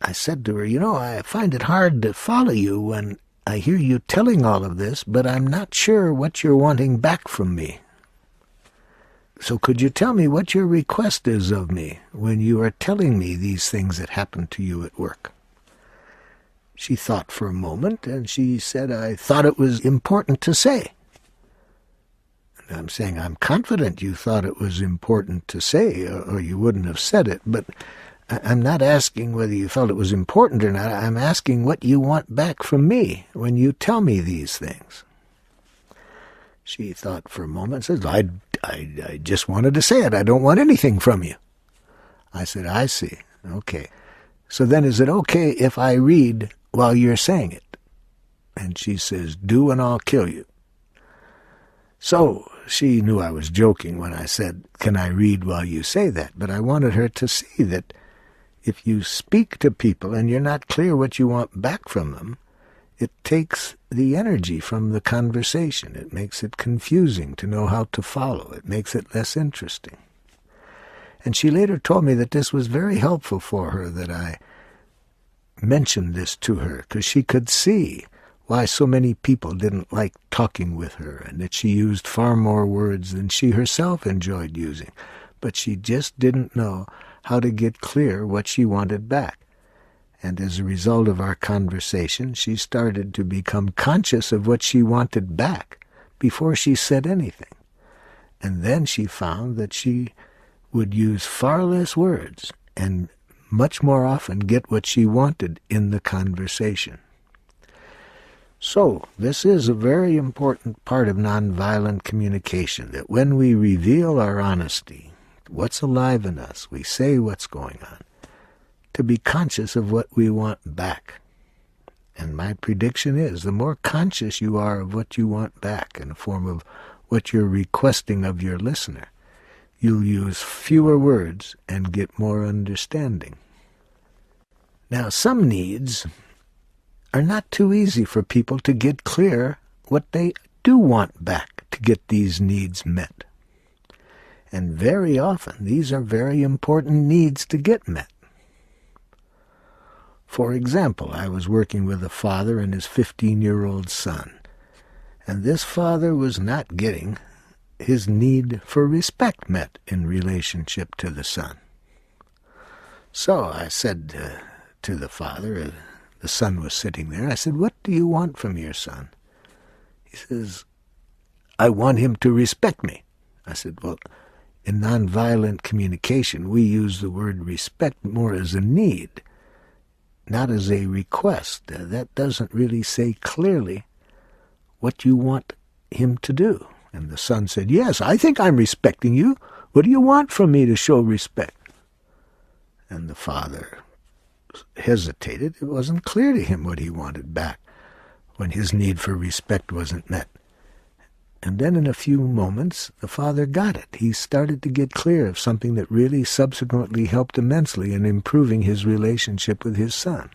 I said to her, I find it hard to follow you when I hear you telling all of this, but I'm not sure what you're wanting back from me. So could you tell me what your request is of me when you are telling me these things that happened to you at work? She thought for a moment, and she said, I thought it was important to say. I'm saying I'm confident you thought it was important to say, or you wouldn't have said it, but I'm not asking whether you felt it was important or not. I'm asking what you want back from me when you tell me these things. She thought for a moment, says, I just wanted to say it. I don't want anything from you. I said, I see. Okay. So then is it okay if I read while you're saying it? And she says, do and I'll kill you. So she knew I was joking when I said, can I read while you say that? But I wanted her to see that if you speak to people and you're not clear what you want back from them, it takes the energy from the conversation. It makes it confusing to know how to follow. It makes it less interesting. And she later told me that this was very helpful for her, that I mentioned this to her, because she could see why so many people didn't like talking with her, and that she used far more words than she herself enjoyed using. But she just didn't know how to get clear what she wanted back. And as a result of our conversation, she started to become conscious of what she wanted back before she said anything. And then she found that she would use far less words and much more often get what she wanted in the conversation. So, this is a very important part of nonviolent communication, that when we reveal our honesty, what's alive in us, we say what's going on, to be conscious of what we want back. And my prediction is, the more conscious you are of what you want back in the form of what you're requesting of your listener, you'll use fewer words and get more understanding. Now, some needs are not too easy for people to get clear what they do want back to get these needs met. And very often, these are very important needs to get met. For example, I was working with a father and his 15-year-old son, and this father was not getting his need for respect met in relationship to the son. So I said to the father, the son was sitting there, I said, what do you want from your son? He says, I want him to respect me. I said, well, in nonviolent communication, we use the word respect more as a need, not as a request. That doesn't really say clearly what you want him to do. And the son said, yes, I think I'm respecting you. What do you want from me to show respect? And the father hesitated. It wasn't clear to him what he wanted back when his need for respect wasn't met. And then in a few moments, the father got it. He started to get clear of something that really subsequently helped immensely in improving his relationship with his son.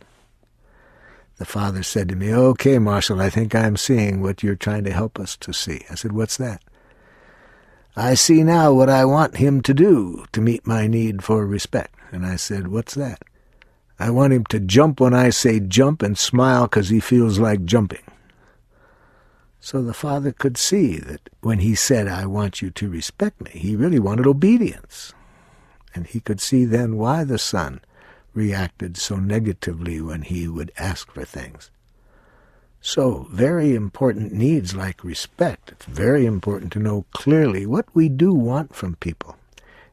The father said to me, okay, Marshall, I think I'm seeing what you're trying to help us to see. I said, what's that? I see now what I want him to do to meet my need for respect. And I said, what's that? I want him to jump when I say jump and smile because he feels like jumping. So the father could see that when he said, I want you to respect me, he really wanted obedience. And he could see then why the son reacted so negatively when he would ask for things. So very important needs like respect. It's very important to know clearly what we do want from people.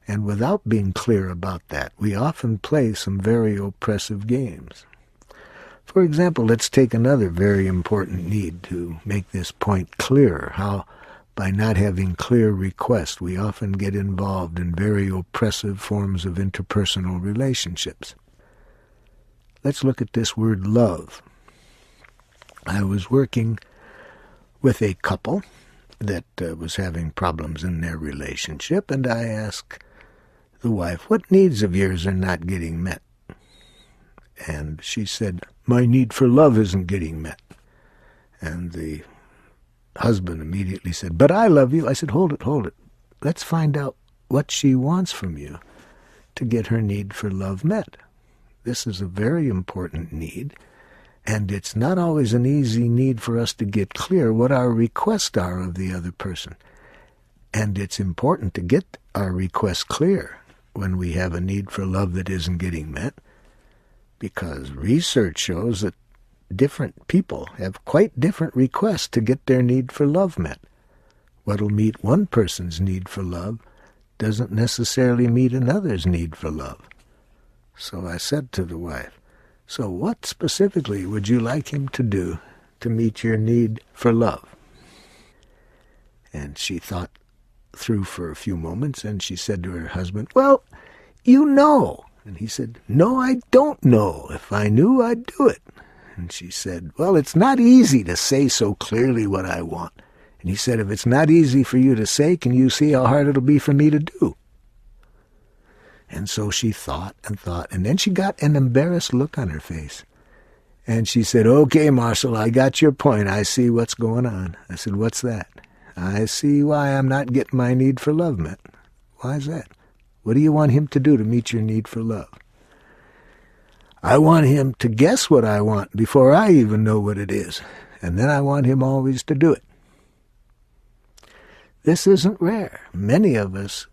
And without being clear about that, we often play some very oppressive games. For example, let's take another very important need to make this point clearer, how by not having clear requests, we often get involved in very oppressive forms of interpersonal relationships. Let's look at this word love. I was working with a couple that was having problems in their relationship, and I asked the wife, what needs of yours are not getting met? And she said, my need for love isn't getting met. And the husband immediately said, but I love you. I said, hold it. Let's find out what she wants from you to get her need for love met. This is a very important need, and it's not always an easy need for us to get clear what our requests are of the other person. And it's important to get our requests clear when we have a need for love that isn't getting met, because research shows that different people have quite different requests to get their need for love met. What'll meet one person's need for love doesn't necessarily meet another's need for love. So I said to the wife, so what specifically would you like him to do to meet your need for love? And she thought through for a few moments, and she said to her husband, well, you know. And he said, no, I don't know. If I knew, I'd do it. And she said, well, it's not easy to say so clearly what I want. And he said, if it's not easy for you to say, can you see how hard it'll be for me to do? And so she thought, and then she got an embarrassed look on her face. And she said, okay, Marshall, I got your point. I see what's going on. I said, what's that? I see why I'm not getting my need for love met. Why is that? What do you want him to do to meet your need for love? I want him to guess what I want before I even know what it is. And then I want him always to do it. This isn't rare. Many of us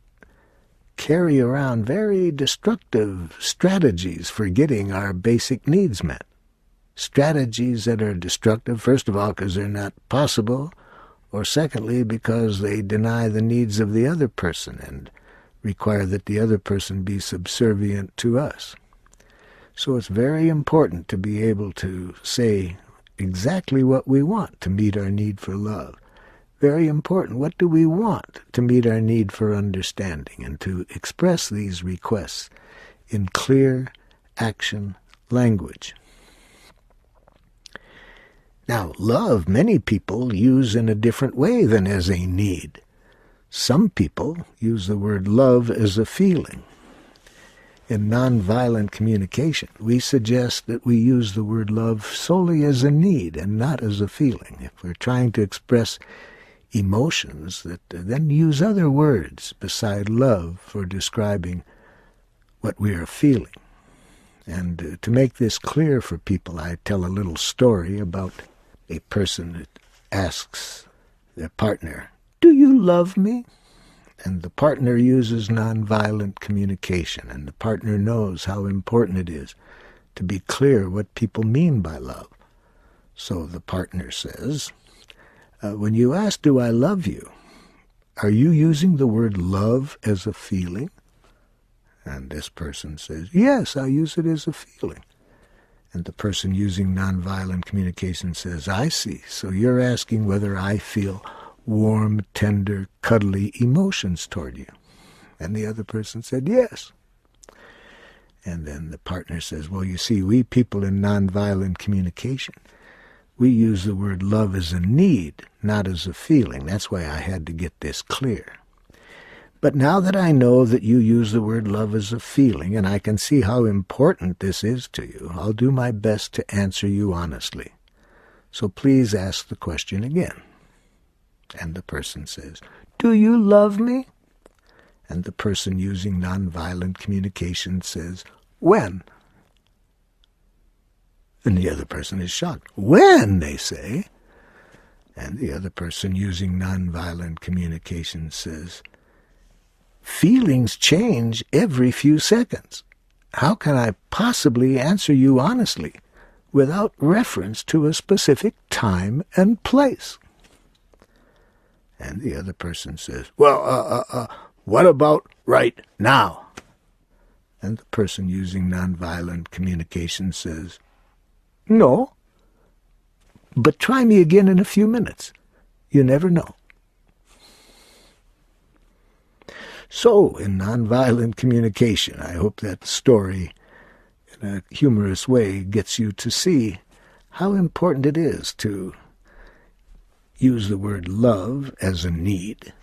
carry around very destructive strategies for getting our basic needs met. Strategies that are destructive, first of all, because they're not possible, or secondly, because they deny the needs of the other person and require that the other person be subservient to us. So it's very important to be able to say exactly what we want to meet our need for love. Very important. What do we want to meet our need for understanding, and to express these requests in clear action language. Now, love, many people use in a different way than as a need. Some people use the word love as a feeling. In nonviolent communication, we suggest that we use the word love solely as a need and not as a feeling. If we're trying to express emotions, that then use other words beside love for describing what we are feeling. And to make this clear for people, I tell a little story about a person that asks their partner, do you love me? And the partner uses nonviolent communication, and the partner knows how important it is to be clear what people mean by love. So the partner says, when you ask, do I love you, are you using the word love as a feeling? And this person says, yes, I use it as a feeling. And the person using nonviolent communication says, I see. So you're asking whether I feel warm, tender, cuddly emotions toward you. And the other person said, yes. And then the partner says, well, you see, we people in nonviolent communication, we use the word love as a need, not as a feeling. That's why I had to get this clear. But now that I know that you use the word love as a feeling, and I can see how important this is to you, I'll do my best to answer you honestly. So please ask the question again. And the person says, do you love me? And the person using nonviolent communication says, when? And the other person is shocked. When, they say. And the other person using nonviolent communication says, feelings change every few seconds. How can I possibly answer you honestly without reference to a specific time and place? And the other person says, well, what about right now? And the person using nonviolent communication says, no, but try me again in a few minutes. You never know. So, in nonviolent communication, I hope that story, in a humorous way, gets you to see how important it is to use the word love as a need,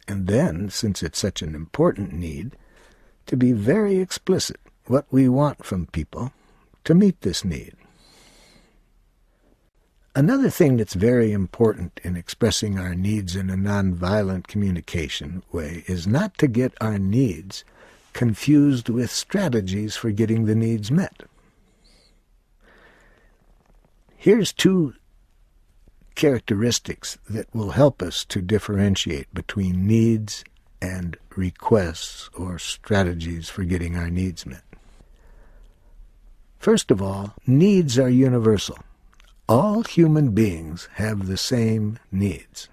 and then, since it's such an important need, to be very explicit what we want from people to meet this need. Another thing that's very important in expressing our needs in a nonviolent communication way is not to get our needs confused with strategies for getting the needs met. Here's two characteristics that will help us to differentiate between needs and requests or strategies for getting our needs met. First of all, needs are universal. All human beings have the same needs.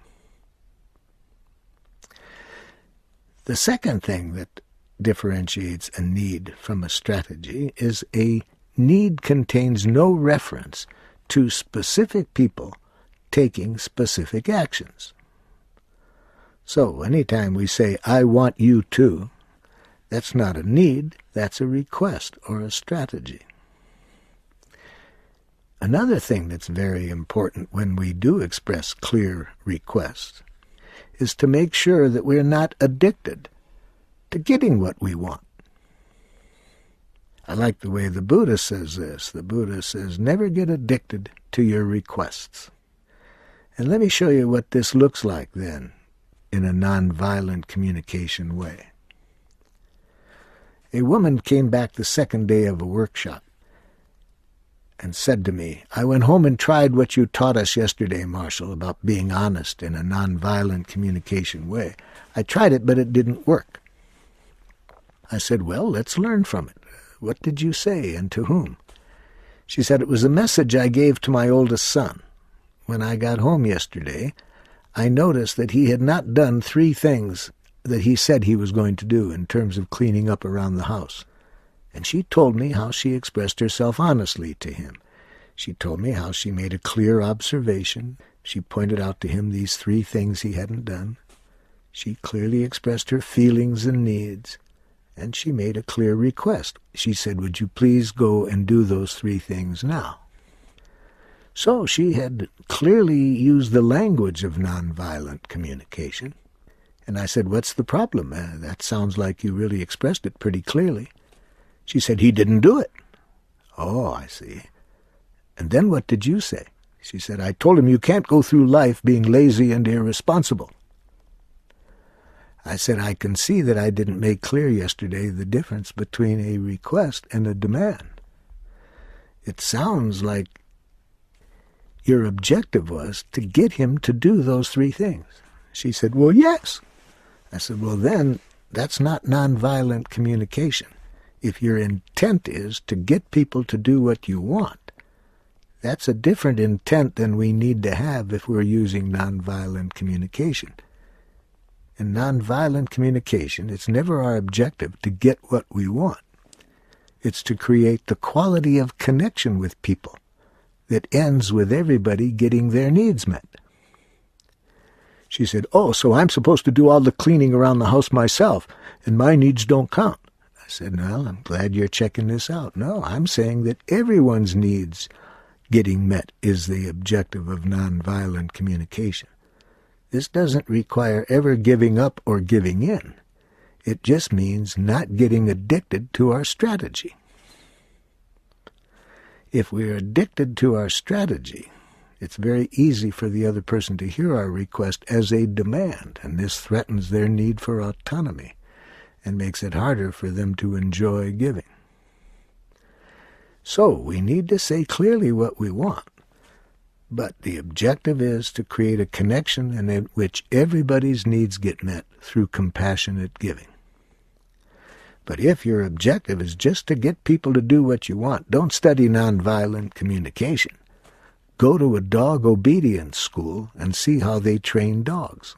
The second thing that differentiates a need from a strategy is a need contains no reference to specific people taking specific actions. So anytime we say, I want you to, that's not a need, that's a request or a strategy. Another thing that's very important when we do express clear requests is to make sure that we're not addicted to getting what we want. I like the way the Buddha says this. The Buddha says, never get addicted to your requests. And let me show you what this looks like then in a nonviolent communication way. A woman came back the second day of a workshop and said to me, I went home and tried what you taught us yesterday, Marshall, about being honest in a nonviolent communication way. I tried it, but it didn't work. I said, well, let's learn from it. What did you say, and to whom? She said, it was a message I gave to my oldest son. When I got home yesterday, I noticed that he had not done 3 things that he said he was going to do in terms of cleaning up around the house. And she told me how she expressed herself honestly to him. She told me how she made a clear observation. She pointed out to him these 3 things he hadn't done. She clearly expressed her feelings and needs. And she made a clear request. She said, would you please go and do those 3 things now? So she had clearly used the language of nonviolent communication. And I said, what's the problem? That sounds like you really expressed it pretty clearly. She said, he didn't do it. Oh, I see. And then what did you say? She said, I told him you can't go through life being lazy and irresponsible. I said, I can see that I didn't make clear yesterday the difference between a request and a demand. It sounds like your objective was to get him to do those 3 things. She said, well, yes. I said, well, then that's not nonviolent communication. If your intent is to get people to do what you want, that's a different intent than we need to have if we're using nonviolent communication. In nonviolent communication, it's never our objective to get what we want. It's to create the quality of connection with people that ends with everybody getting their needs met. She said, oh, so I'm supposed to do all the cleaning around the house myself, and my needs don't count. I said, well, I'm glad you're checking this out. No, I'm saying that everyone's needs getting met is the objective of nonviolent communication. This doesn't require ever giving up or giving in. It just means not getting addicted to our strategy. If we're addicted to our strategy, it's very easy for the other person to hear our request as a demand, and this threatens their need for autonomy and makes it harder for them to enjoy giving. So we need to say clearly what we want. But the objective is to create a connection in which everybody's needs get met through compassionate giving. But if your objective is just to get people to do what you want, don't study nonviolent communication. Go to a dog obedience school and see how they train dogs.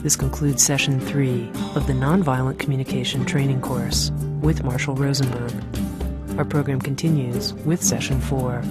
This concludes Session 3 of the Nonviolent Communication Training Course with Marshall Rosenberg. Our program continues with Session 4.